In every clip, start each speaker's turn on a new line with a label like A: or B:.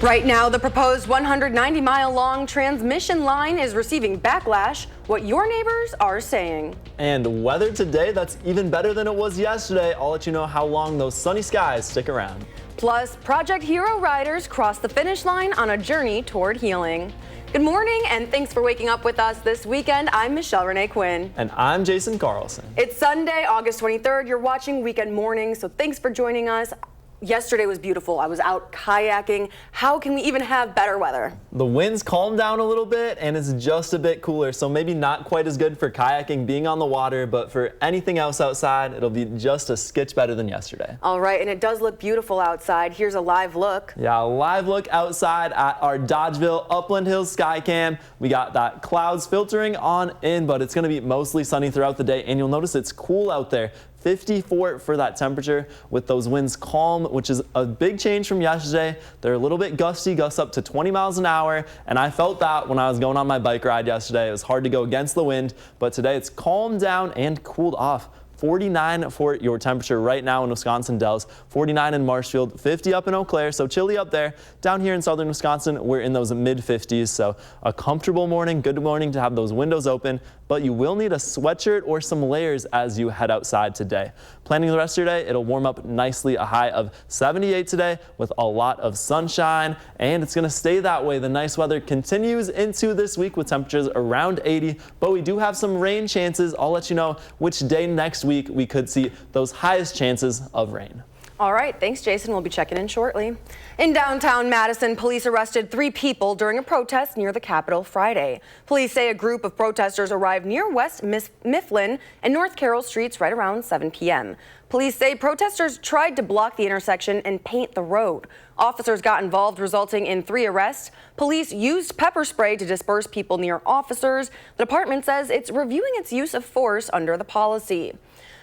A: Right now, the proposed 190-mile-long transmission line is receiving backlash. What your neighbors are saying.
B: And weather today, that's even better than it was yesterday. I'll let you know how long those sunny skies stick around.
A: Plus, Project Hero riders cross the finish line on a journey toward healing. Good morning, and thanks for waking up with us this weekend. I'm Michelle Renee Quinn.
B: And I'm Jason Carlson.
A: It's Sunday, August 23rd. You're watching Weekend Morning, so thanks for joining us. Yesterday was beautiful. I was out kayaking. How can we even have better weather?
B: The winds calmed down a little bit and it's just a bit cooler, so maybe not quite as good for kayaking, being on the water, but for anything else outside, it'll be just a skitch better than yesterday.
A: All right, and it does look beautiful outside. Here's a live look.
B: Yeah, a live look outside at our Dodgeville Upland Hills Skycam. We got that clouds filtering on in, but it's going to be mostly sunny throughout the day, and you'll notice it's cool out there. 54 for that temperature with those winds calm, which is a big change from yesterday. They're a little bit gusty, gusts up to 20 miles an hour, and I felt that when I was going on my bike ride yesterday. It was hard to go against the wind, but today it's calmed down and cooled off. 49 for your temperature right now in Wisconsin Dells, 49 in Marshfield, 50 up in Eau Claire, so chilly up there. Down here in southern Wisconsin, we're in those mid-50s, so a comfortable morning, good morning to have those windows open, but you will need a sweatshirt or some layers as you head outside today. Planning the rest of your day, it'll warm up nicely, a high of 78 today with a lot of sunshine, and it's going to stay that way. The nice weather continues into this week with temperatures around 80, but we do have some rain chances. I'll let you know which day next week we could see those highest chances of rain.
A: All right, thanks, Jason. We'll be checking in shortly. In downtown Madison, police arrested 3 people during a protest near the Capitol Friday. Police say a group of protesters arrived near West Mifflin and North Carroll Streets right around 7 p.m. Police say protesters tried to block the intersection and paint the road. Officers got involved, resulting in 3 arrests. Police used pepper spray to disperse people near officers. The department says it's reviewing its use of force under the policy.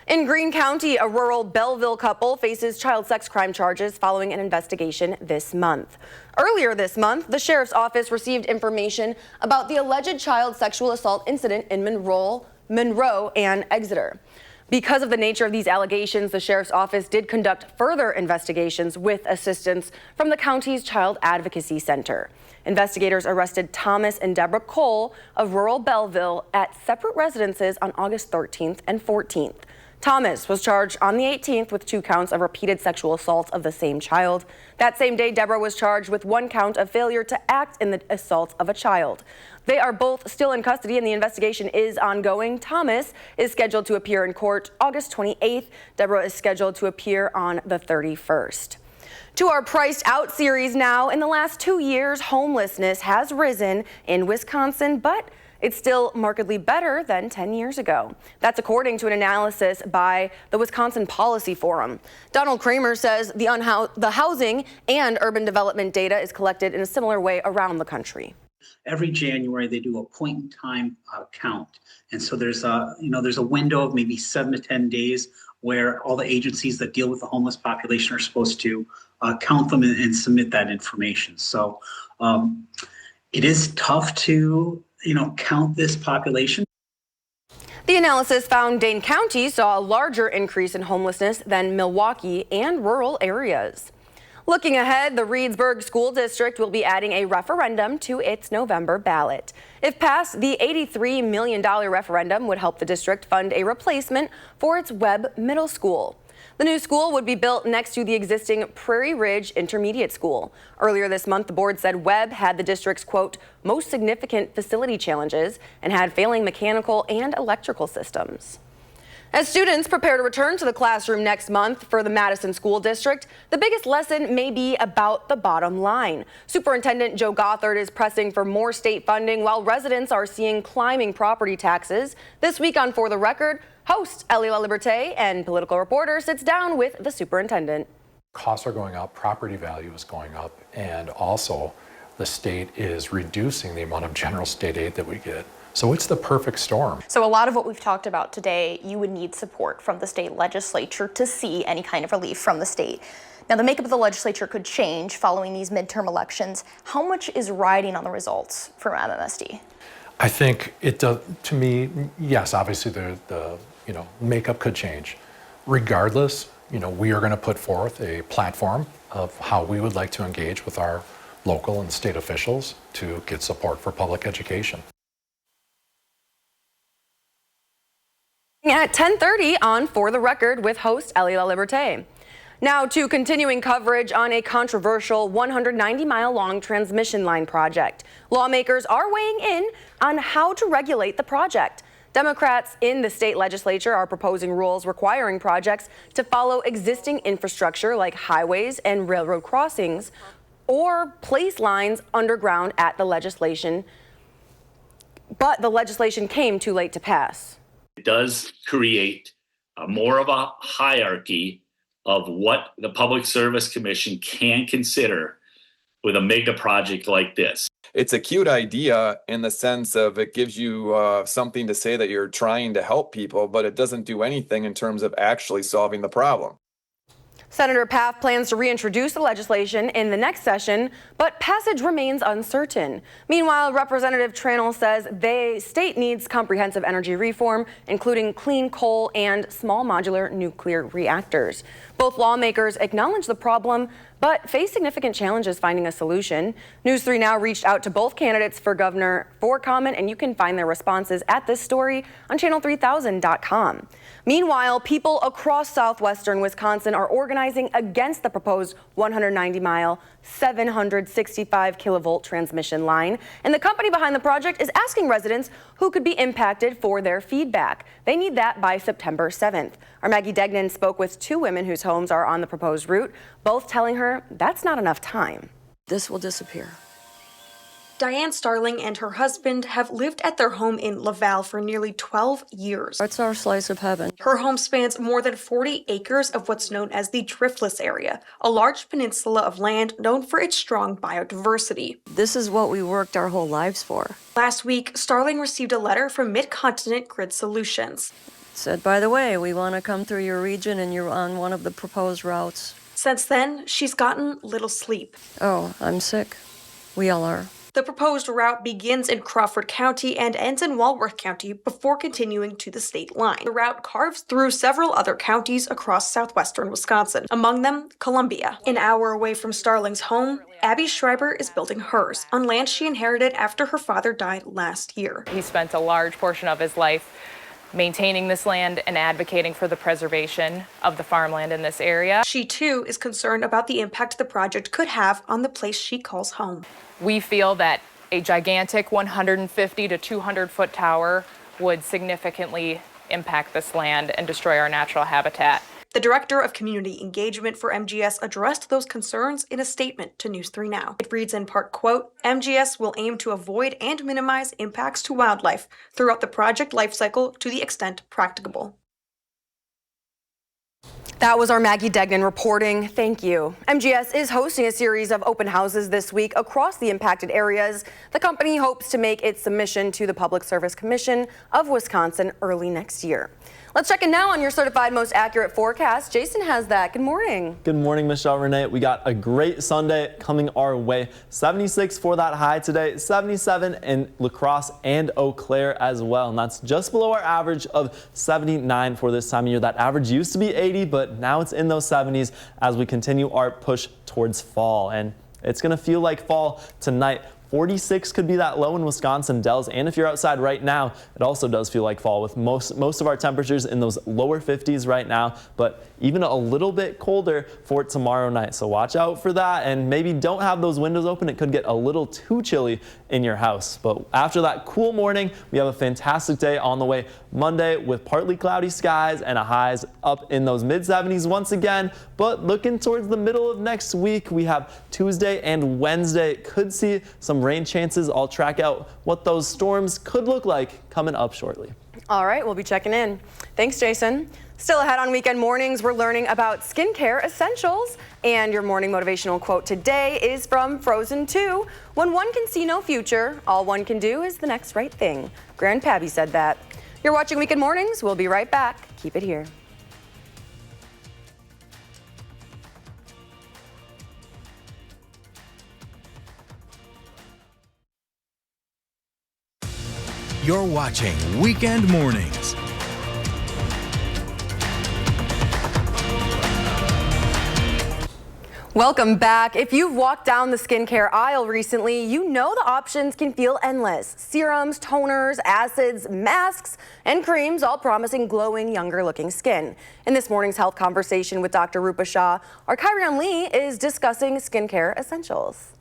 A: In Greene County, a rural Belleville couple faces child sex crime charges following an investigation this month. Earlier this month, the sheriff's office received information about the alleged child sexual assault incident in Monroe and Exeter. Because of the nature of these allegations, the sheriff's office did conduct further investigations with assistance from the county's Child Advocacy Center. Investigators arrested Thomas and Deborah Cole of rural Belleville at separate residences on August 13th and 14th. Thomas was charged on the 18th with 2 counts of repeated sexual assault of the same child. That same day, Deborah was charged with 1 count of failure to act in the assault of a child. They are both still in custody and the investigation is ongoing. Thomas is scheduled to appear in court August 28th. Deborah is scheduled to appear on the 31st. To our Priced Out series now. In the last 2 years, homelessness has risen in Wisconsin, but it's still markedly better than 10 years ago. That's according to an analysis by the Wisconsin Policy Forum. Donald Kramer says the housing and urban development data is collected in a similar way around the country.
C: Every January they do a point in time count, and so there's a window of maybe 7 to 10 days where all the agencies that deal with the homeless population are supposed to count them and submit that information. So it is tough to count this population.
A: The analysis found Dane County saw a larger increase in homelessness than Milwaukee and rural areas. Looking ahead, the Reedsburg School District will be adding a referendum to its November ballot. If passed, the $83 million referendum would help the district fund a replacement for its Webb Middle School. The new school would be built next to the existing Prairie Ridge Intermediate School. Earlier this month, the board said Webb had the district's, quote, most significant facility challenges and had failing mechanical and electrical systems. As students prepare to return to the classroom next month for the Madison School District, the biggest lesson may be about the bottom line. Superintendent Joe Gothard is pressing for more state funding while residents are seeing climbing property taxes. This week on For the Record, host Elie LaLiberte and political reporter sits down with the superintendent.
D: Costs are going up, property value is going up, and also the state is reducing the amount of general state aid that we get. So it's the perfect storm.
E: So a lot of what we've talked about today, you would need support from the state legislature to see any kind of relief from the state. Now, the makeup of the legislature could change following these midterm elections. How much is riding on the results for MMSD?
D: I think it does, to me, yes, obviously the makeup could change. Regardless, we are going to put forth a platform of how we would like to engage with our local and state officials to get support for public education.
A: At 10:30 on For the Record with host Ellie La Liberté. Now to continuing coverage on a controversial 190-mile-long transmission line project. Lawmakers are weighing in on how to regulate the project. Democrats in the state legislature are proposing rules requiring projects to follow existing infrastructure like highways and railroad crossings or place lines underground at the legislation. But the legislation came too late to pass.
F: It does create more of a hierarchy of what the Public Service Commission can consider with a mega project like this.
G: It's a cute idea in the sense of it gives you something to say that you're trying to help people, but it doesn't do anything in terms of actually solving the problem.
A: Senator Paff plans to reintroduce the legislation in the next session, but passage remains uncertain. Meanwhile, Representative Tranel says the state needs comprehensive energy reform, including clean coal and small modular nuclear reactors. Both lawmakers acknowledge the problem, but face significant challenges finding a solution. News 3 Now reached out to both candidates for governor for comment, and you can find their responses at this story on channel3000.com. Meanwhile, people across southwestern Wisconsin are organizing against the proposed 190-mile, 765-kilovolt transmission line, and the company behind the project is asking residents who could be impacted for their feedback. They need that by September 7th. Our Maggie Degnan spoke with two women whose homes are on the proposed route, both telling her that's not enough time.
H: This will disappear.
I: Diane Starling and her husband have lived at their home in Laval for nearly 12 years.
H: It's our slice of heaven.
I: Her home spans more than 40 acres of what's known as the Driftless area, a large peninsula of land known for its strong biodiversity.
H: This is what we worked our whole lives for.
I: Last week, Starling received a letter from Mid-Continent Grid Solutions.
H: It said, by the way, we want to come through your region and you're on one of the proposed routes.
I: Since then, she's gotten little sleep.
H: Oh, I'm sick. We all are.
I: The proposed route begins in Crawford County and ends in Walworth County before continuing to the state line. The route carves through several other counties across southwestern Wisconsin, among them Columbia. An hour away from Starling's home, Abby Schreiber is building hers on land she inherited after her father died last year.
J: He spent a large portion of his life maintaining this land and advocating for the preservation of the farmland in this area.
I: She too is concerned about the impact the project could have on the place she calls home.
J: We feel that a gigantic 150 to 200 foot tower would significantly impact this land and destroy our natural habitat.
I: The director of community engagement for MGS addressed those concerns in a statement to News 3 Now. It reads in part, quote, MGS will aim to avoid and minimize impacts to wildlife throughout the project lifecycle to the extent practicable.
A: That was our Maggie Degnan reporting. Thank you. MGS is hosting a series of open houses this week across the impacted areas. The company hopes to make its submission to the Public Service Commission of Wisconsin early next year. Let's check in now on your certified most accurate forecast. Jason has that. Good morning.
B: Good morning, Michelle Renee. We got a great Sunday coming our way. 76 for that high today, 77 in La Crosse and Eau Claire as well. And that's just below our average of 79 for this time of year. That average used to be 80, but now it's in those 70s as we continue our push towards fall. And it's going to feel like fall tonight. 46 could be that low in Wisconsin Dells, and if you're outside right now, it also does feel like fall with most of our temperatures in those lower 50s right now, but even a little bit colder for tomorrow night. So watch out for that, and maybe don't have those windows open. It could get a little too chilly in your house. But after that cool morning, we have a fantastic day on the way Monday with partly cloudy skies and a highs up in those mid 70s once again. But looking towards the middle of next week, we have Tuesday and Wednesday. Could see some rain chances. I'll track out what those storms could look like coming up shortly.
A: All right, we'll be checking in. Thanks, Jason. Still ahead on weekend mornings, we're learning about skincare essentials. And your morning motivational quote today is from Frozen 2. When one can see no future, all one can do is the next right thing. Grandpappy said that. You're watching Weekend Mornings. We'll be right back. Keep it here.
K: You're watching Weekend Mornings.
A: Welcome back. If you've walked down the skincare aisle recently, you know the options can feel endless. Serums, toners, acids, masks, and creams, all promising glowing, younger looking skin. In this morning's health conversation with Dr. Rupa Shah, our Kyrian Lee is discussing skincare essentials.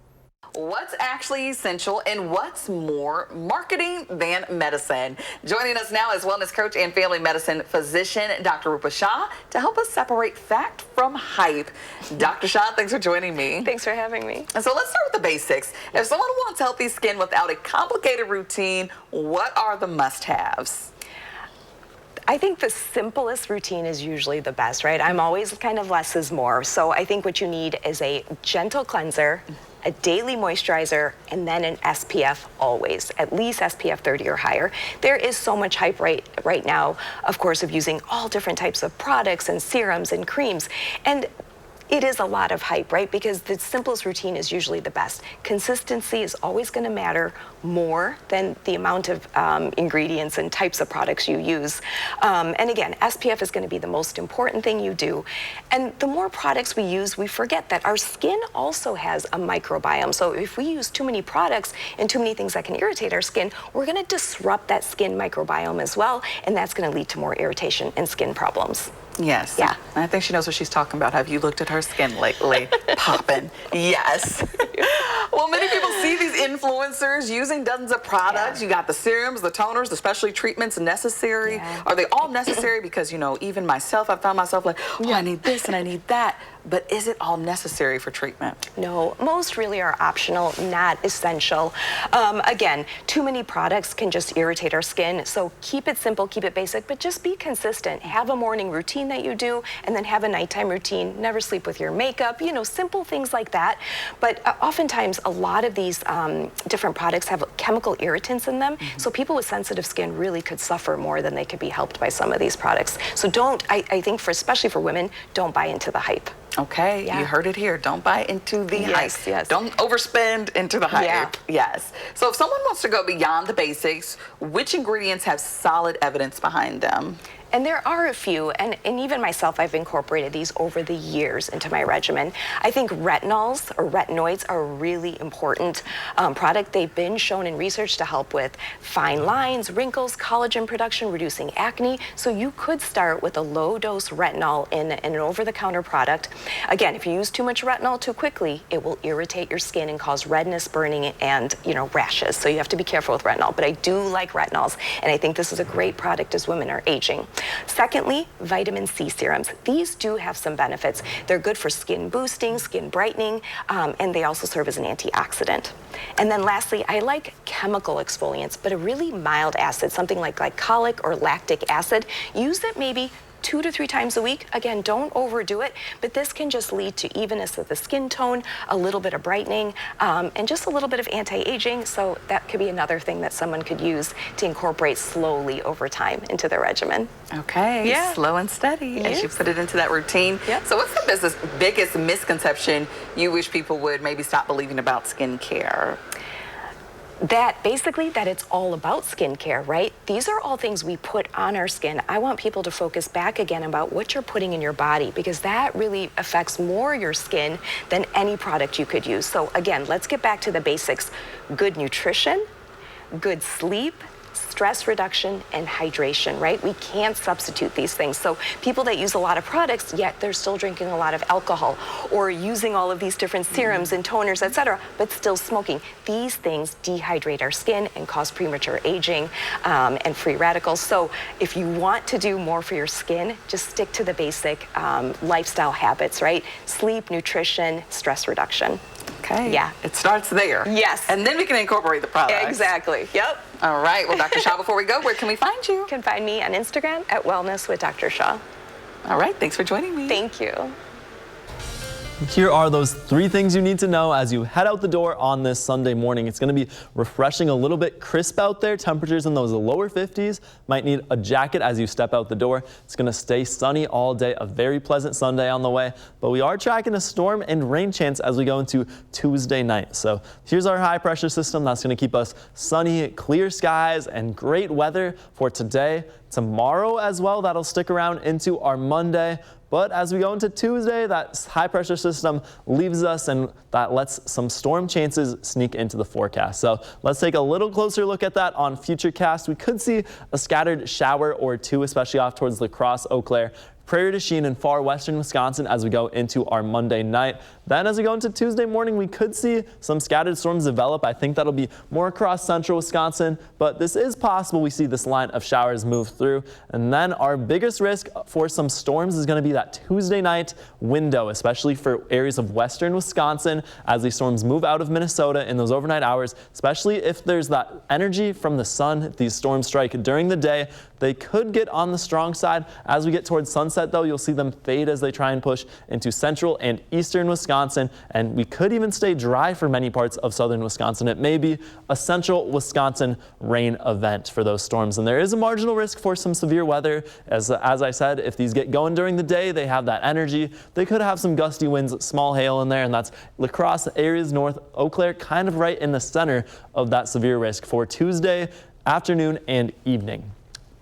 L: What's actually essential and what's more marketing than medicine? Joining us now is wellness coach and family medicine physician, Dr. Rupa Shah, to help us separate fact from hype. Dr. Shah, thanks for joining me.
M: Thanks for having me.
L: And so let's start with the basics. If someone wants healthy skin without a complicated routine, what are the must-haves?
M: I think the simplest routine is usually the best, right? I'm always kind of less is more. So I think what you need is a gentle cleanser, a daily moisturizer, and then an SPF always, at least SPF 30 or higher. There is so much hype right now, of course, of using all different types of products and serums and creams. And it is a lot of hype, right? Because the simplest routine is usually the best. Consistency is always going to matter more than the amount of ingredients and types of products you use. And again, SPF is going to be the most important thing you do. And the more products we use, we forget that our skin also has a microbiome. So if we use too many products and too many things that can irritate our skin, we're going to disrupt that skin microbiome as well. And that's going to lead to more irritation and skin problems.
L: Yes.
M: Yeah.
L: I think she knows what she's talking about. Have you looked at her skin lately? Popping. Yes. Well, many people see these influencers using dozens of products.
M: Yeah.
L: You got the serums, the toners, the specialty treatments necessary.
M: Yeah.
L: Are they all necessary? Because, you know, even myself, I found myself like, oh, I need this and I need that. But is it all necessary for treatment?
M: No, most really are optional, not essential. Again, too many products can just irritate our skin. So keep it simple, keep it basic, but just be consistent. Have a morning routine that you do, and then have a nighttime routine. Never sleep with your makeup, you know, simple things like that. But oftentimes, a lot of these different products have chemical irritants in them. So people with sensitive skin really could suffer more than they could be helped by some of these products. So I think especially for women, don't buy into the hype.
L: Okay,
M: Yeah.
L: You heard it here. Don't buy into the hype.
M: Yes.
L: Don't overspend into the hype.
M: Yeah.
L: Yes. So if someone wants to go beyond the basics, which ingredients have solid evidence behind them?
M: And there are a few, and even myself, I've incorporated these over the years into my regimen. I think retinols or retinoids are a really important product. They've been shown in research to help with fine lines, wrinkles, collagen production, reducing acne. So you could start with a low-dose retinol in an over-the-counter product. Again, if you use too much retinol too quickly, it will irritate your skin and cause redness, burning, and rashes. So you have to be careful with retinol. But I do like retinols, and I think this is a great product as women are aging. Secondly, vitamin C serums. These do have some benefits. They're good for skin boosting, skin brightening, and they also serve as an antioxidant. And then lastly, I like chemical exfoliants, but a really mild acid, something like glycolic or lactic acid. Use it maybe 2 to 3 times a week. Again, don't overdo it, but this can just lead to evenness of the skin tone, a little bit of brightening, and just a little bit of anti-aging. So that could be another thing that someone could use to incorporate slowly over time into their regimen.
L: Okay,
M: Yeah.
L: slow and steady as you
M: Yes.
L: put it into that routine.
M: Yep.
L: So what's the biggest misconception you wish people would maybe stop believing about skincare?
M: That it's all about skincare, right? These are all things we put on our skin. I want people to focus back again about what you're putting in your body, because that really affects more your skin than any product you could use. So again, let's get back to the basics. Good nutrition, good sleep, stress reduction, and hydration, right? We can't substitute these things. So people that use a lot of products, yet they're still drinking a lot of alcohol or using all of these different serums and toners, etc., but still smoking. These things dehydrate our skin and cause premature aging and free radicals. So if you want to do more for your skin, just stick to the basic lifestyle habits, right? Sleep, nutrition, stress reduction.
L: Okay.
M: Yeah.
L: It starts there.
M: Yes.
L: And then we can incorporate the products.
M: Exactly. Yep.
L: All right. Well, Dr. Shah, before we go, where can we find you?
M: You can find me on Instagram at Wellness with Dr. Shah.
L: All right. Thanks for joining me.
M: Thank you.
B: Here are those 3 things you need to know as you head out the door on this Sunday morning. It's going to be refreshing, a little bit crisp out there. Temperatures in those lower 50s. Might need a jacket as you step out the door. It's going to stay sunny all day. A very pleasant Sunday on the way. But we are tracking a storm and rain chance as we go into Tuesday night. So here's our high pressure system that's going to keep us sunny, clear skies, and great weather for today. Tomorrow as well, that'll stick around into our Monday. But as we go into Tuesday, that high pressure system leaves us, and that lets some storm chances sneak into the forecast. So let's take a little closer look at that on Futurecast. We could see a scattered shower or two, especially off towards La Crosse, Eau Claire, Prairie du Chien, and far western Wisconsin as we go into our Monday night. Then as we go into Tuesday morning, we could see some scattered storms develop. I think that'll be more across central Wisconsin, but this is possible. We see this line of showers move through. And then our biggest risk for some storms is going to be that Tuesday night window, especially for areas of western Wisconsin as these storms move out of Minnesota in those overnight hours, especially if there's that energy from the sun. If these storms strike during the day, they could get on the strong side. As we get towards sunset, though, you'll see them fade as they try and push into central and eastern Wisconsin, and we could even stay dry for many parts of southern Wisconsin. It may be a central Wisconsin rain event for those storms, and there is a marginal risk for some severe weather. As I said, if these get going during the day, they have that energy. They could have some gusty winds, small hail in there, and that's La Crosse, areas north, Eau Claire, kind of right in the center of that severe risk for Tuesday afternoon and evening.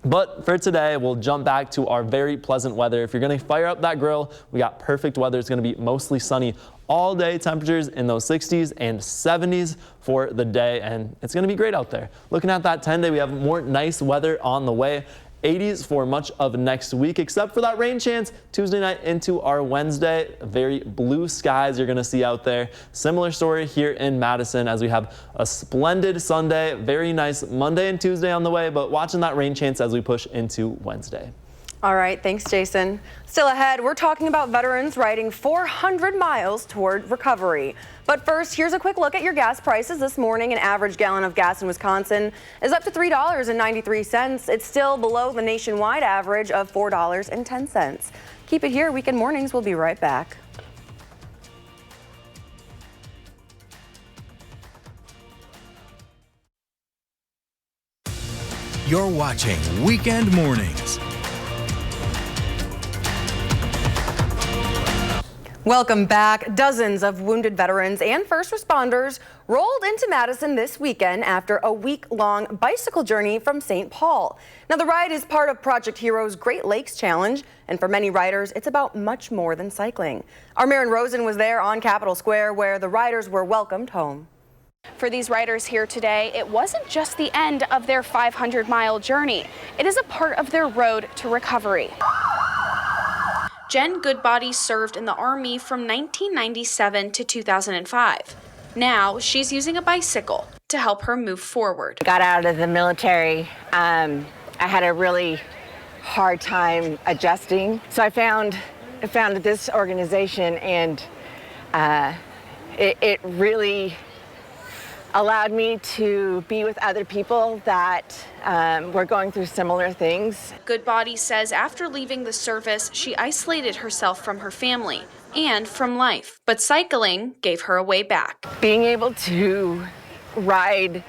B: But for today, we'll jump back to our very pleasant weather. If you're going to fire up that grill, we got perfect weather. It's going to be mostly sunny all day, temperatures in those 60s and 70s for the day, and it's going to be great out there. Looking at that 10-day, we have more nice weather on the way. 80s for much of next week, except for that rain chance Tuesday night into our Wednesday. Very blue skies you're going to see out there. Similar story here in Madison as we have a splendid Sunday, very nice Monday and Tuesday on the way, but watching that rain chance as we push into Wednesday.
A: All right, thanks, Jason. Still ahead, we're talking about veterans riding 400 miles toward recovery. But first, here's a quick look at your gas prices this morning. An average gallon of gas in Wisconsin is up to $3.93. It's still below the nationwide average of $4.10. Keep it here. Weekend Mornings. We'll be right back.
K: You're watching Weekend Mornings.
A: Welcome back. Dozens of wounded veterans and first responders rolled into Madison this weekend after a week-long bicycle journey from St. Paul. Now, the ride is part of Project Hero's Great Lakes Challenge, and for many riders, it's about much more than cycling. Our Maren Rosen was there on Capitol Square, where the riders were welcomed home.
N: For these riders here today, it wasn't just the end of their 500-mile journey. It is a part of their road to recovery.
I: Jen Goodbody served in the Army from 1997 to 2005. Now she's using a bicycle to help her move forward.
O: Got out of the military. I had a really hard time adjusting. So I found this organization, and it really allowed me to be with other people that were going through similar things.
I: Goodbody says after leaving the service, she isolated herself from her family and from life, but cycling gave her a way back.
O: Being able to ride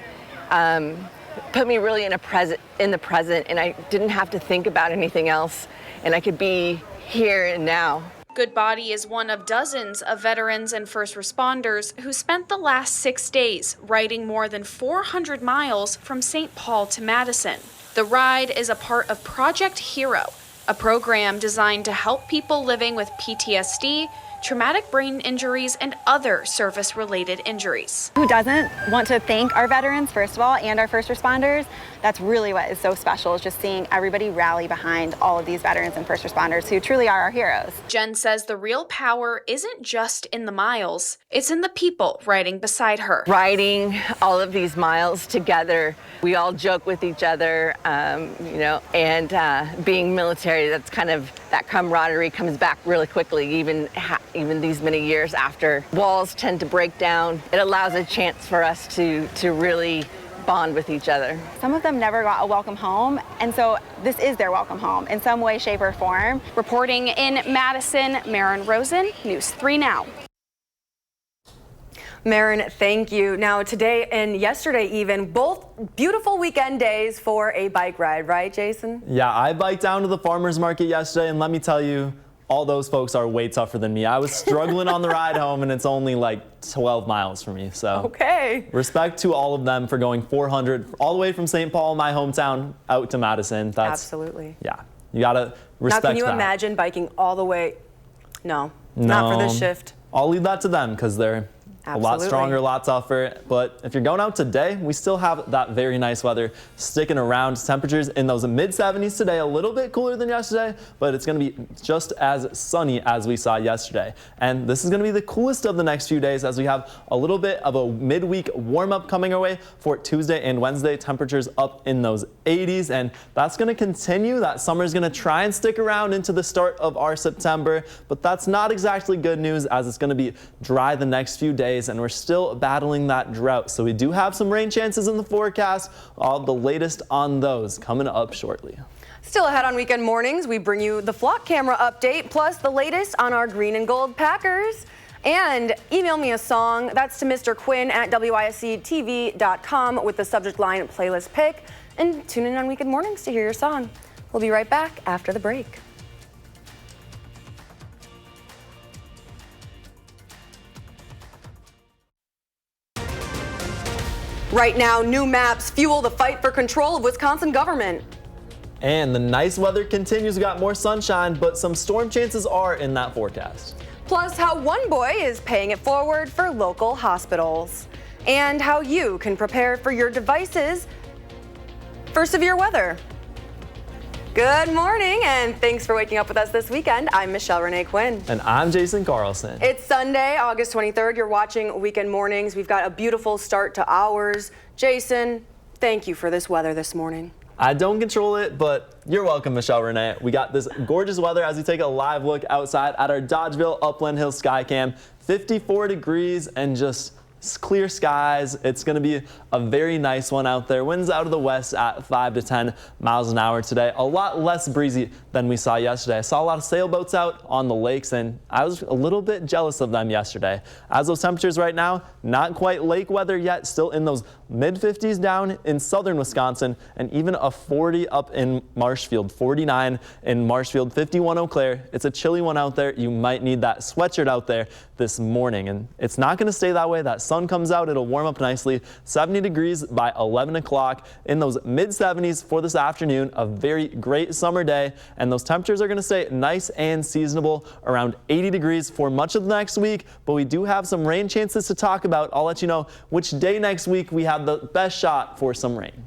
O: put me really in the present, and I didn't have to think about anything else, and I could be here and now.
I: Goodbody is one of dozens of veterans and first responders who spent the last 6 days riding more than 400 miles from St. Paul to Madison. The ride is a part of Project Hero, a program designed to help people living with PTSD, traumatic brain injuries, and other service-related injuries.
P: Who doesn't want to thank our veterans, first of all, and our first responders? That's really what is so special, is just seeing everybody rally behind all of these veterans and first responders who truly are our heroes.
I: Jen says the real power isn't just in the miles, it's in the people riding beside her.
O: Riding all of these miles together, we all joke with each other, and being military, that's kind of, that camaraderie comes back really quickly, even these many years after. Walls tend to break down. It allows a chance for us to really bond with each other.
P: Some of them never got a welcome home, and so this is their welcome home in some way, shape, or form.
N: Reporting in Madison, Maren Rosen, News 3 Now.
A: Maren, thank you. Now, today and yesterday even, both beautiful weekend days for a bike ride, right, Jason?
B: Yeah, I biked down to the farmer's market yesterday, and let me tell you, all those folks are way tougher than me. I was struggling on the ride home, and it's only like 12 miles for me. So
A: okay.
B: Respect to all of them for going 400 all the way from St. Paul, my hometown, out to Madison.
A: Absolutely.
B: Yeah. You gotta respect that.
A: Now, can you imagine biking all the way? No, not for this shift.
B: I'll leave that to them because they're a lot
A: Absolutely.
B: stronger, a lot tougher. But if you're going out today, we still have that very nice weather sticking around. Temperatures in those mid-70s today, a little bit cooler than yesterday, but it's going to be just as sunny as we saw yesterday. And this is going to be the coolest of the next few days as we have a little bit of a midweek warm-up coming our way for Tuesday and Wednesday. Temperatures up in those 80s, and that's going to continue. That summer is going to try and stick around into the start of our September, but that's not exactly good news as it's going to be dry the next few days. And we're still battling that drought. So we do have some rain chances in the forecast. All the latest on those coming up shortly.
A: Still ahead on Weekend Mornings, we bring you the flock camera update, plus the latest on our green and gold Packers. And email me a song. That's to Mr. Quinn at WISC-TV.com with the subject line playlist pick. And tune in on Weekend Mornings to hear your song. We'll be right back after the break. Right now, new maps fuel the fight for control of Wisconsin government.
B: And the nice weather continues. We got more sunshine, but some storm chances are in that forecast.
A: Plus, how one boy is paying it forward for local hospitals. And how you can prepare for your devices for severe weather. Good morning, and thanks for waking up with us this weekend. I'm Michelle Renee Quinn.
B: And I'm Jason Carlson.
A: It's Sunday, August 23rd. You're watching Weekend Mornings. We've got a beautiful start to ours. Jason, thank you for this weather this morning.
B: I don't control it, but you're welcome, Michelle Renee. We got this gorgeous weather as we take a live look outside at our Dodgeville Upland Hills Skycam. 54 degrees and just clear skies. It's going to be a very nice one out there. Winds out of the west at 5 to 10 miles an hour today. A lot less breezy than we saw yesterday. I saw a lot of sailboats out on the lakes, and I was a little bit jealous of them yesterday. As those temperatures right now, not quite lake weather yet, still in those mid-50s down in southern Wisconsin, and even a 40 up in Marshfield, 49 in Marshfield, 51 Eau Claire. It's a chilly one out there. You might need that sweatshirt out there this morning, and it's not going to stay that way. That sun comes out, it'll warm up nicely. 70 degrees by 11 o'clock in those mid-70s for this afternoon. A very great summer day, and those temperatures are going to stay nice and seasonable around 80 degrees for much of the next week, but we do have some rain chances to talk about. I'll let you know which day next week we have the best shot for some rain.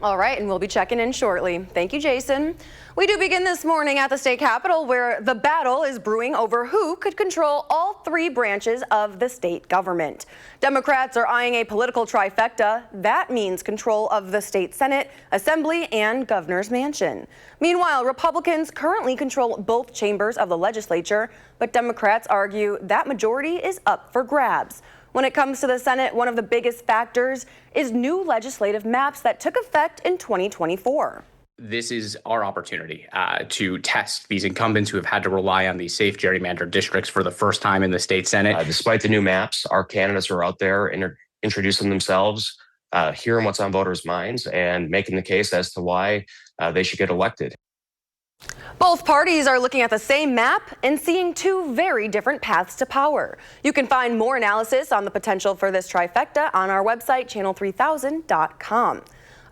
A: All right, and we'll be checking in shortly. Thank you, Jason. We do begin this morning at the state capitol, where the battle is brewing over who could control all three branches of the state government. Democrats are eyeing a political trifecta. That means control of the state Senate, Assembly, and governor's mansion. Meanwhile, Republicans currently control both chambers of the legislature, but Democrats argue that majority is up for grabs. When it comes to the Senate, one of the biggest factors is new legislative maps that took effect in 2024.
Q: This is our opportunity to test these incumbents who have had to rely on these safe gerrymandered districts for the first time in the state Senate.
R: Despite the new maps, our candidates are out there introducing themselves, hearing what's on voters' minds, and making the case as to why they should get elected.
A: Both parties are looking at the same map and seeing two very different paths to power. You can find more analysis on the potential for this trifecta on our website, channel3000.com.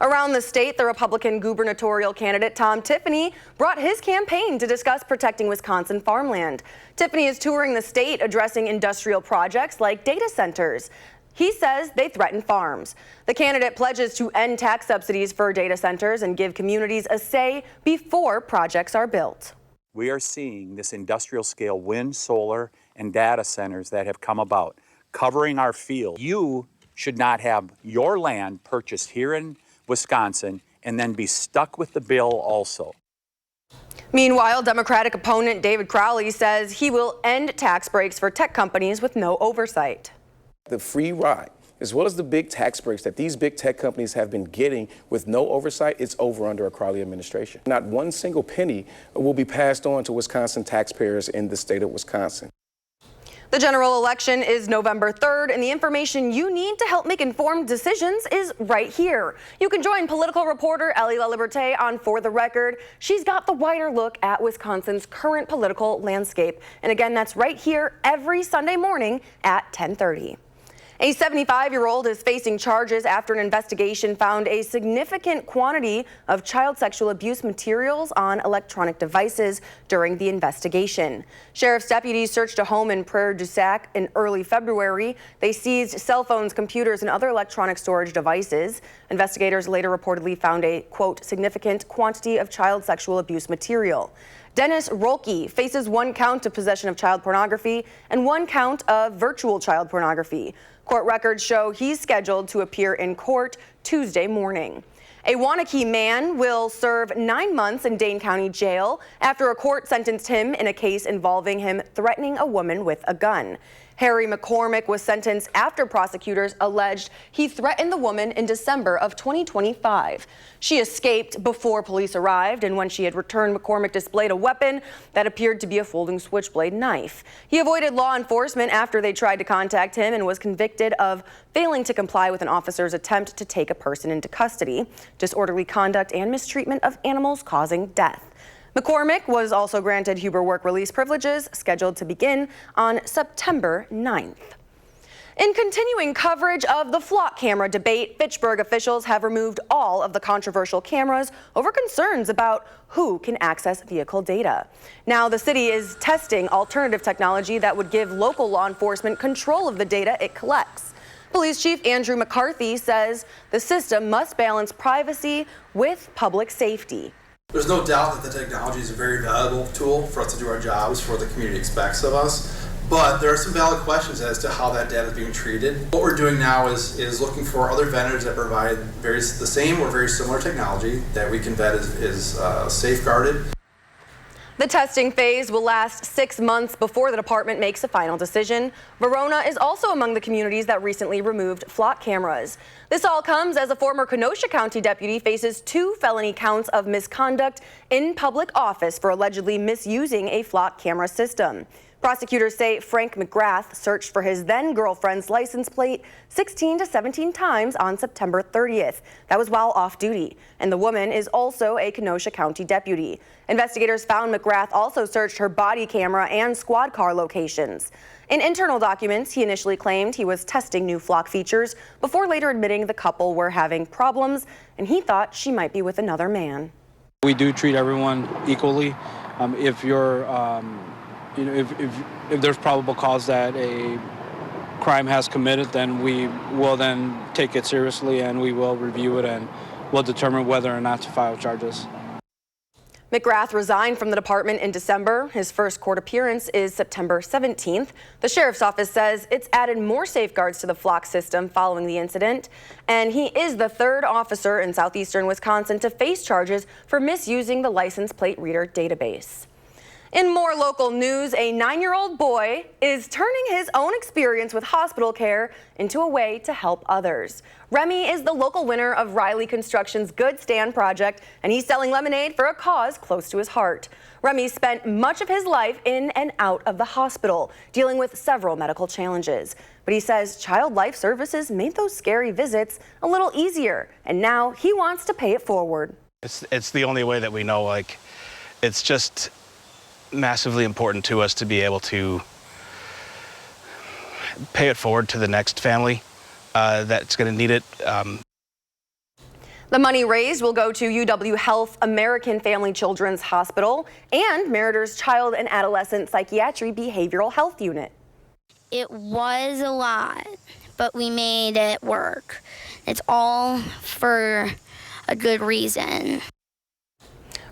A: Around the state, the Republican gubernatorial candidate Tom Tiffany brought his campaign to discuss protecting Wisconsin farmland. Tiffany is touring the state addressing industrial projects like data centers. He says they threaten farms. The candidate pledges to end tax subsidies for data centers and give communities a say before projects are built.
S: We are seeing this industrial scale wind, solar, and data centers that have come about, covering our field. You should not have your land purchased here in Wisconsin and then be stuck with the bill also.
A: Meanwhile, Democratic opponent David Crowley says he will end tax breaks for tech companies with no oversight.
T: The free ride, as well as the big tax breaks that these big tech companies have been getting with no oversight, it's over under a Crowley administration. Not one single penny will be passed on to Wisconsin taxpayers in the state of Wisconsin.
A: The general election is November 3rd, and the information you need to help make informed decisions is right here. You can join political reporter Ellie LaLiberte on For the Record. She's got the wider look at Wisconsin's current political landscape. And again, that's right here every Sunday morning at 10:30. A 75-year-old is facing charges after an investigation found a significant quantity of child sexual abuse materials on electronic devices during the investigation. Sheriff's deputies searched a home in Prairie-du-Sac in early February. They seized cell phones, computers, and other electronic storage devices. Investigators later reportedly found a, quote, significant quantity of child sexual abuse material. Dennis Rolke faces 1 count of possession of child pornography and 1 count of virtual child pornography. Court records show he's scheduled to appear in court Tuesday morning. A Waunakee man will serve 9 months in Dane County Jail after a court sentenced him in a case involving him threatening a woman with a gun. Harry McCormick was sentenced after prosecutors alleged he threatened the woman in December of 2025. She escaped before police arrived, and when she had returned, McCormick displayed a weapon that appeared to be a folding switchblade knife. He avoided law enforcement after they tried to contact him and was convicted of failing to comply with an officer's attempt to take a person into custody, disorderly conduct, and mistreatment of animals causing death. McCormick was also granted Huber work release privileges scheduled to begin on September 9th. In continuing coverage of the flock camera debate, Fitchburg officials have removed all of the controversial cameras over concerns about who can access vehicle data. Now, the city is testing alternative technology that would give local law enforcement control of the data it collects. Police Chief Andrew McCarthy says the system must balance privacy with public safety.
U: There's no doubt that the technology is a very valuable tool for us to do our jobs, for what the community expects of us. But there are some valid questions as to how that data is being treated. What we're doing now is looking for other vendors that provide the same or very similar technology that we can vet is safeguarded.
A: The testing phase will last 6 months before the department makes a final decision. Verona is also among the communities that recently removed flock cameras. This all comes as a former Kenosha County deputy faces 2 felony counts of misconduct in public office for allegedly misusing a flock camera system. Prosecutors say Frank McGrath searched for his then-girlfriend's license plate 16 to 17 times on September 30th. That was while off duty. And the woman is also a Kenosha County deputy. Investigators found McGrath also searched her body camera and squad car locations. In internal documents, he initially claimed he was testing new flock features before later admitting the couple were having problems and he thought she might be with another man.
V: We do treat everyone equally. If you're if there's probable cause that a crime has committed, then we will then take it seriously and we will review it and we'll determine whether or not to file charges.
A: McGrath resigned from the department in December. His first court appearance is September 17th. The sheriff's office says it's added more safeguards to the flock system following the incident, and he is the 3rd officer in southeastern Wisconsin to face charges for misusing the license plate reader database. In more local news, a 9-year-old boy is turning his own experience with hospital care into a way to help others. Remy is the local winner of Riley Construction's Good Stand project, and he's selling lemonade for a cause close to his heart. Remy spent much of his life in and out of the hospital, dealing with several medical challenges. But he says Child Life Services made those scary visits a little easier, and now he wants to pay it forward.
W: It's the only way that we know, it's just massively important to us to be able to pay it forward to the next family that's going to need it.
A: The money raised will go to UW Health American Family Children's Hospital and Meritor's Child and Adolescent Psychiatry Behavioral Health Unit.
X: It was a lot, but we made it work. It's all for a good reason.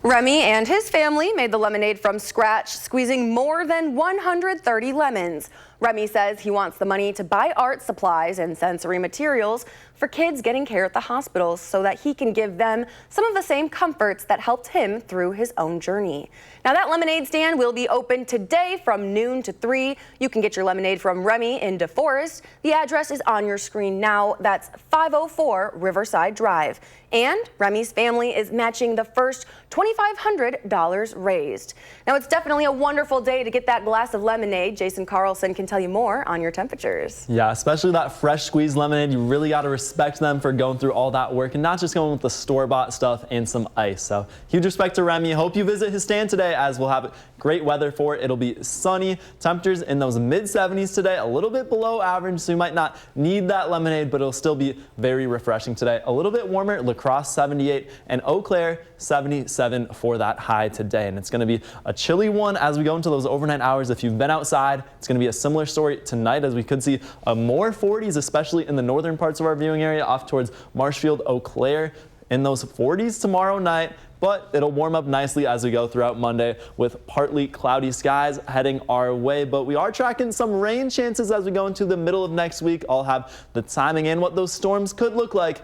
A: Remy and his family made the lemonade from scratch, squeezing more than 130 lemons. Remy says he wants the money to buy art supplies and sensory materials for kids getting care at the hospitals so that he can give them some of the same comforts that helped him through his own journey. Now, that lemonade stand will be open today from noon to 3. You can get your lemonade from Remy in DeForest. The address is on your screen now. That's 504 Riverside Drive. And Remy's family is matching the first $2,500 raised. Now, it's definitely a wonderful day to get that glass of lemonade. Jason Carlson continues tell you more on your temperatures.
B: Yeah, especially that fresh squeezed lemonade. You really got to respect them for going through all that work and not just going with the store-bought stuff and some ice. So huge respect to Remy. Hope you visit his stand today, as we'll have great weather for it. It'll be sunny, temperatures in those mid-70s today, a little bit below average, so you might not need that lemonade, but it'll still be very refreshing today. A little bit warmer, La Crosse 78 and Eau Claire 77 for that high today. And it's going to be a chilly one as we go into those overnight hours. If you've been outside, it's going to be a similar story tonight, as we could see more 40s, especially in the northern parts of our viewing area off towards Marshfield, Eau Claire, in those 40s tomorrow night. But it'll warm up nicely as we go throughout Monday with partly cloudy skies heading our way. But we are tracking some rain chances as we go into the middle of next week. I'll have the timing and what those storms could look like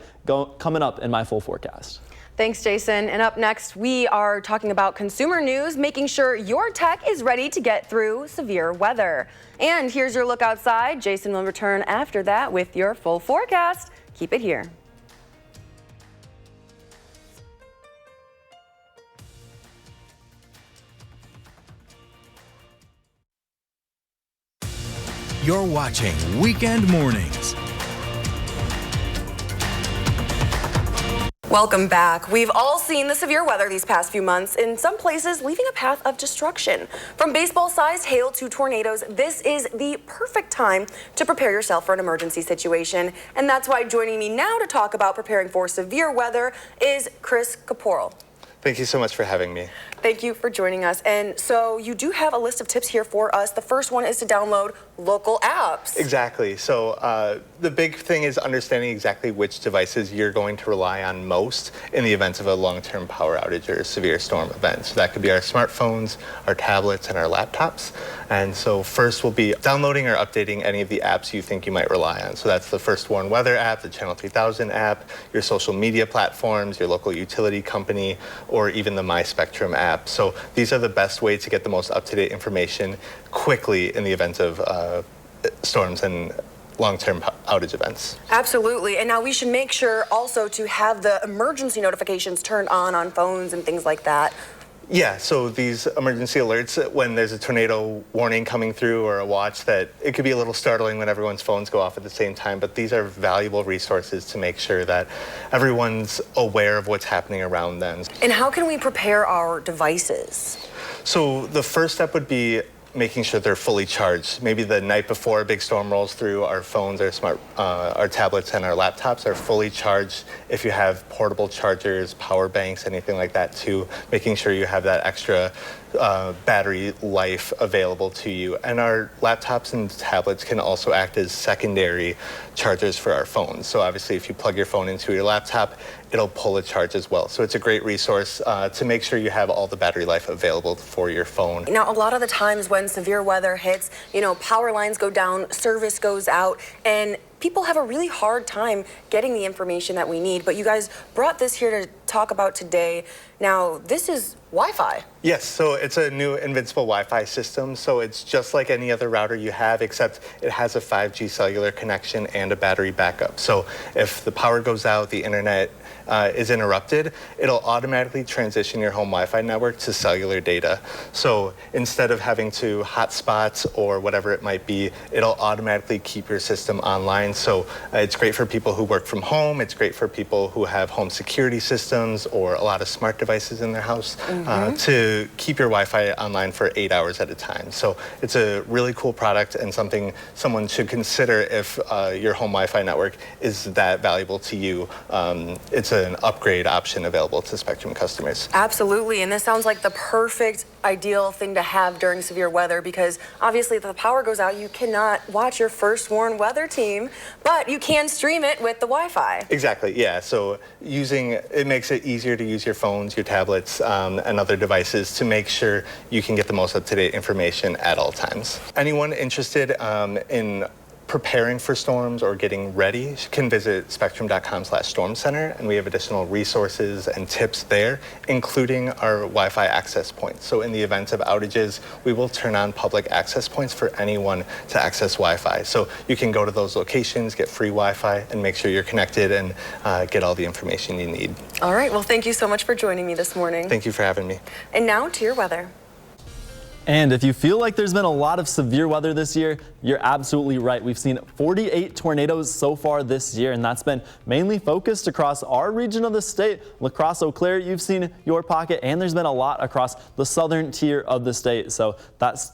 B: coming up in my full forecast.
A: Thanks, Jason. And up next, we are talking about consumer news, making sure your tech is ready to get through severe weather. And here's your look outside. Jason will return after that with your full forecast. Keep it here.
K: You're watching Weekend Mornings.
A: Welcome back. We've all seen the severe weather these past few months, in some places leaving a path of destruction. From baseball-sized hail to tornadoes, this is the perfect time to prepare yourself for an emergency situation. And that's why joining me now to talk about preparing for severe weather is Chris Kaporal.
C: Thank you so much for having me.
A: Thank you for joining us. And so you do have a list of tips here for us. The first one is to download local apps.
C: Exactly. So the big thing is understanding exactly which devices you're going to rely on most in the event of a long-term power outage or a severe storm event. So that could be our smartphones, our tablets, and our laptops. And so first we'll be downloading or updating any of the apps you think you might rely on. So that's the First Warn Weather app, the Channel 3000 app, your social media platforms, your local utility company, or even the My Spectrum app. So these are the best way to get the most up-to-date information quickly in the event of storms and long-term outage events.
A: Absolutely. And now we should make sure also to have the emergency notifications turned on phones and things like that.
C: Yeah, so these emergency alerts, when there's a tornado warning coming through or a watch, that it could be a little startling when everyone's phones go off at the same time, but these are valuable resources to make sure that everyone's aware of what's happening around them.
A: And how can we prepare our devices?
C: So the first step would be making sure they're fully charged. Maybe the night before a big storm rolls through, our phones, our tablets, and our laptops are fully charged. If you have portable chargers, power banks, anything like that too, making sure you have that extra battery life available to you. And our laptops and tablets can also act as secondary chargers for our phones. So obviously if you plug your phone into your laptop, it'll pull a charge as well. So it's a great resource to make sure you have all the battery life available for your phone.
A: Now, a lot of the times when severe weather hits, power lines go down, service goes out, and people have a really hard time getting the information that we need. But you guys brought this here to talk about today. Now, this is Wi-Fi.
C: Yes, so it's a new Invincible Wi-Fi system. So it's just like any other router you have, except it has a 5G cellular connection and a battery backup. So if the power goes out, the internet is interrupted, it'll automatically transition your home Wi-Fi network to cellular data. So instead of having to hotspot or whatever it might be, it'll automatically keep your system online. So it's great for people who work from home. It's great for people who have home security systems or a lot of smart devices in their house to keep your Wi-Fi online for 8 hours at a time. So it's a really cool product and something someone should consider if your home Wi-Fi network is that valuable to you. It's an upgrade option available to Spectrum customers.
A: Absolutely, and this sounds like the perfect ideal thing to have during severe weather, because obviously if the power goes out, you cannot watch your First Warn Weather team, but you can stream it with the Wi-Fi.
C: Exactly, yeah. So it makes it easier to use your phones, your tablets, and other devices to make sure you can get the most up-to-date information at all times. Anyone interested in preparing for storms or getting ready can visit spectrum.com/stormcenter, and we have additional resources and tips there, including our Wi-Fi access points. So in the event of outages, we will turn on public access points for anyone to access Wi-Fi. So you can go to those locations, get free Wi-Fi, and make sure you're connected and get all the information you need.
A: All right, well, thank you so much for joining me this morning.
C: Thank you for having me.
A: And now to your weather.
B: And if you feel like there's been a lot of severe weather this year, You're absolutely right. We've seen 48 tornadoes so far this year, and that's been mainly focused across our region of the state. La Crosse, Eau Claire, you've seen your pocket, and there's been a lot across the southern tier of the state. So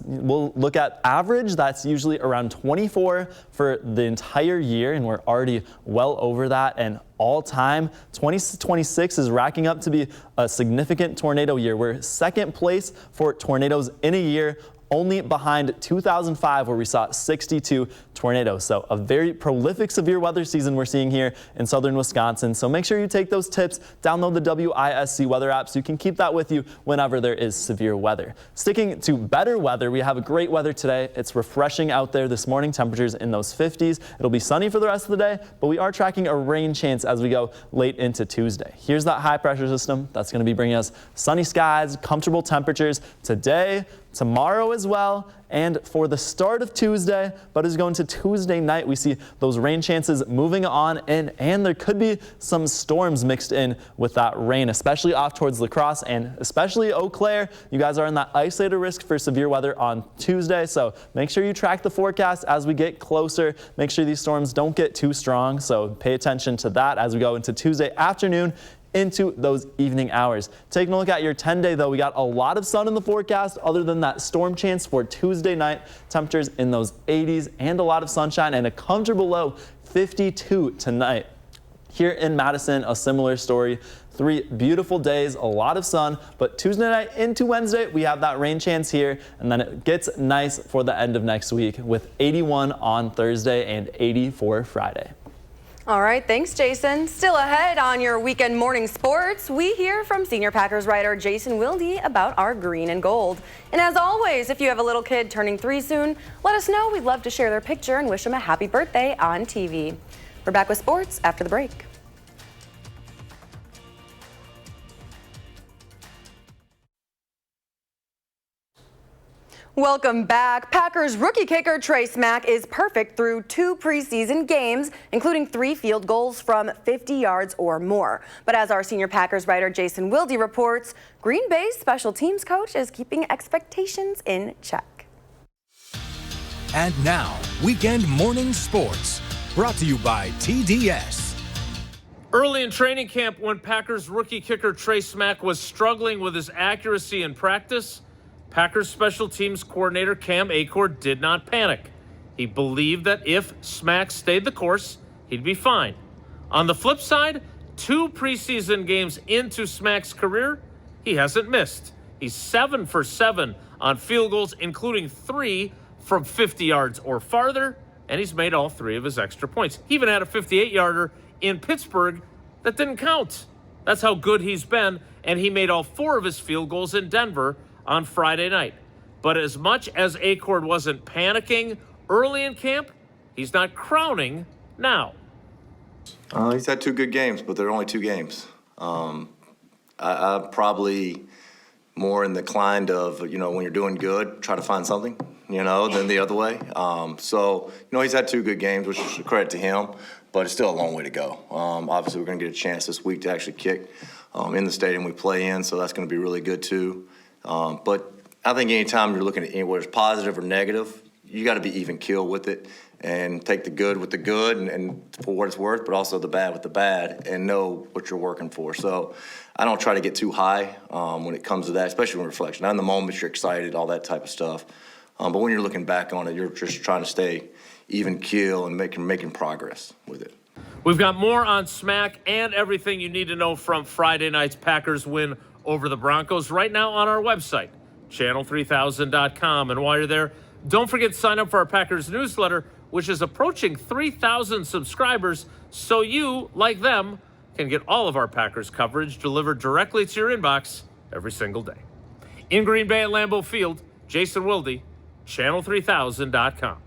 B: we'll look at average. That's usually around 24 for the entire year, and we're already well over that. And all time, 2026 is racking up to be a significant tornado year. We're second place for tornadoes in a year, only behind 2005, where we saw 62 tornadoes. So a very prolific severe weather season we're seeing here in southern Wisconsin. So make sure you take those tips, download the WISC weather app so you can keep that with you whenever there is severe weather. Sticking to better weather, we have great weather today. It's refreshing out there this morning, temperatures in those 50s. It'll be sunny for the rest of the day, but we are tracking a rain chance as we go late into Tuesday. Here's that high pressure system that's going to be bringing us sunny skies, comfortable temperatures today, tomorrow as well, and for the start of Tuesday. But as we go into Tuesday night, we see those rain chances moving on in, and there could be some storms mixed in with that rain, especially off towards La Crosse and especially Eau Claire. You guys are in that isolated risk for severe weather on Tuesday, so make sure you track the forecast as we get closer. Make sure these storms don't get too strong, so pay attention to that as we go into Tuesday afternoon into those evening hours. Taking a look at your 10-day, though, we got a lot of sun in the forecast other than that storm chance for Tuesday night. Temperatures in those 80s and a lot of sunshine and a comfortable low 52 tonight. Here in Madison, a similar story. 3 beautiful days, a lot of sun, but Tuesday night into Wednesday, we have that rain chance here, and then it gets nice for the end of next week with 81 on Thursday and 80 for Friday.
A: All right, thanks, Jason. Still ahead on your weekend morning sports, we hear from senior Packers writer Jason Wilde about our green and gold. And as always, if you have a little kid turning 3 soon, let us know. We'd love to share their picture and wish them a happy birthday on TV. We're back with sports after the break. Welcome back. Packers rookie kicker Trey Smack is perfect through 2 preseason games, including 3 field goals from 50 yards or more. But as our senior Packers writer Jason Wilde reports, Green Bay's special teams coach is keeping expectations in check.
K: And now, weekend morning sports, brought to you by TDS.
D: Early in training camp, when Packers rookie kicker Trey Smack was struggling with his accuracy in practice, Packers special teams coordinator Cam Achord did not panic. He believed that if Smack stayed the course, he'd be fine. On the flip side, 2 preseason games into Smack's career, he hasn't missed. He's 7 for 7 on field goals, including 3 from 50 yards or farther, and he's made all 3 of his extra points. He even had a 58-yarder in Pittsburgh that didn't count. That's how good he's been, and he made all 4 of his field goals in Denver on Friday night. But as much as Achord wasn't panicking early in camp, he's not crowning now.
E: He's had 2 good games, but they're only 2 games. I'm probably more inclined of, when you're doing good, try to find something, than the other way. He's had 2 good games, which is a credit to him, but it's still a long way to go. Obviously, we're going to get a chance this week to actually kick in the stadium we play in, so that's going to be really good too. But I think anytime you're looking at anywhere it's positive or negative, you got to be even keel with it and take the good with the good and for what it's worth, but also the bad with the bad and know what you're working for. So I don't try to get too high when it comes to that, especially when reflection. Now, in the moment, you're excited, all that type of stuff. But when you're looking back on it, you're just trying to stay even keel and making progress with it.
D: We've got more on Smack and everything you need to know from Friday night's Packers win over the Broncos right now on our website, channel3000.com. And while you're there, don't forget to sign up for our Packers newsletter, which is approaching 3,000 subscribers, so you, like them, can get all of our Packers coverage delivered directly to your inbox every single day. In Green Bay at Lambeau Field, Jason Wilde, channel3000.com.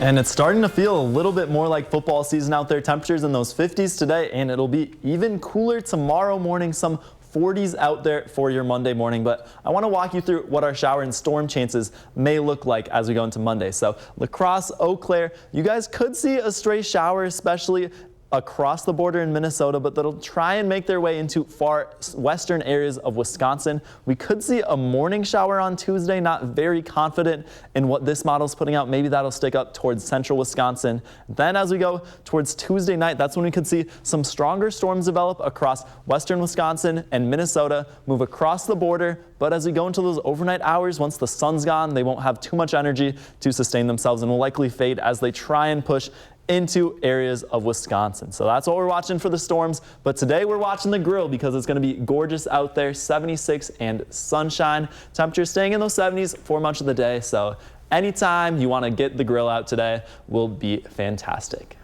B: And it's starting to feel a little bit more like football season out there. Temperatures in those 50s today, and it'll be even cooler tomorrow morning, some 40s out there for your Monday morning. But I want to walk you through what our shower and storm chances may look like as we go into Monday. So La Crosse, Eau Claire, you guys could see a stray shower, especially across the border in Minnesota, but that'll try and make their way into far western areas of Wisconsin. We could see a morning shower on Tuesday. Not very confident in what this model's putting out. Maybe that'll stick up towards central Wisconsin. Then as we go towards Tuesday night, that's when we could see some stronger storms develop across western Wisconsin and Minnesota, move across the border. But as we go into those overnight hours, once the sun's gone, they won't have too much energy to sustain themselves and will likely fade as they try and push into areas of Wisconsin. So that's what we're watching for the storms. But today we're watching the grill because it's going to be gorgeous out there, 76 and sunshine. Temperature staying in those 70s for much of the day. So anytime you want to get the grill out today will be fantastic.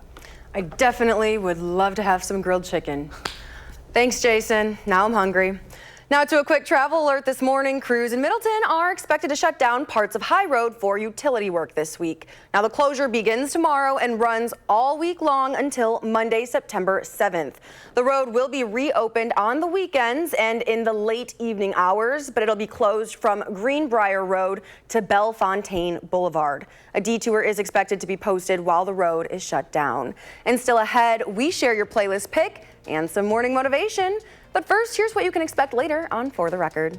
A: I definitely would love to have some grilled chicken. Thanks, Jason. Now I'm hungry. Now to a quick travel alert this morning. Crews in Middleton are expected to shut down parts of High Road for utility work this week. Now the closure begins tomorrow and runs all week long until Monday, September 7th. The road will be reopened on the weekends and in the late evening hours, but it'll be closed from Greenbrier Road to Bellefontaine Boulevard. A detour is expected to be posted while the road is shut down. And still ahead, we share your playlist pick and some morning motivation. But first, here's what you can expect later on For the Record.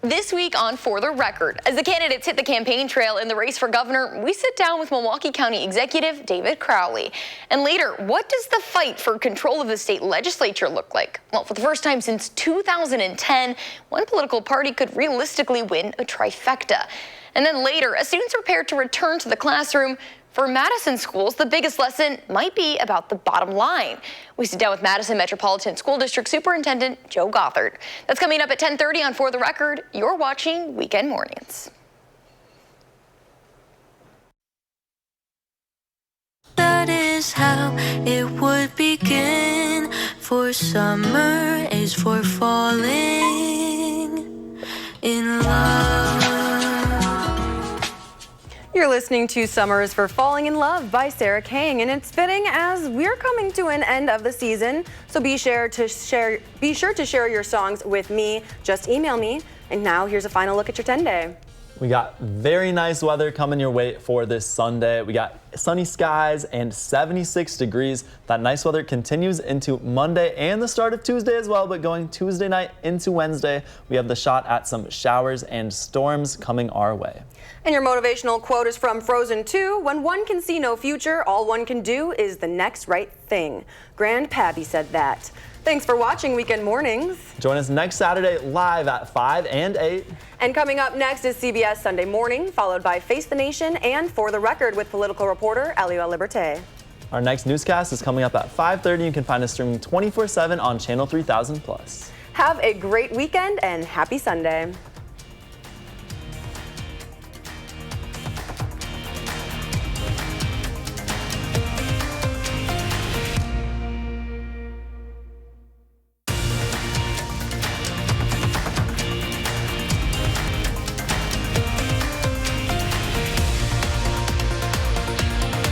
F: This week on For the Record, as the candidates hit the campaign trail in the race for governor, we sit down with Milwaukee County Executive David Crowley. And later, what does the fight for control of the state legislature look like? Well, for the first time since 2010, one political party could realistically win a trifecta. And then later, as students prepare to return to the classroom, for Madison schools, the biggest lesson might be about the bottom line. We sit down with Madison Metropolitan School District Superintendent Joe Gothard. That's coming up at 10:30 on For the Record. You're watching Weekend Mornings.
G: That is how it would begin. For summer is for falling in love.
A: You're listening to Summer is for Falling in Love by Sarah Kang, and it's fitting as we're coming to an end of the season. So be sure to share your songs with me. Just email me. And now here's a final look at your 10-day.
B: We got very nice weather coming your way for this Sunday. We got sunny skies and 76 degrees. That nice weather continues into Monday and the start of Tuesday as well, but going Tuesday night into Wednesday, we have the shot at some showers and storms coming our way.
A: And your motivational quote is from Frozen 2. When one can see no future, all one can do is the next right thing. Grandpappy said that. Thanks for watching Weekend Mornings.
B: Join us next Saturday live at 5 and 8.
A: And coming up next is CBS Sunday Morning, followed by Face the Nation and For the Record with political reporter Eliel Liberté.
B: Our next newscast is coming up at 5:30. You can find us streaming 24/7 on Channel 3000+.
A: Have a great weekend and happy Sunday.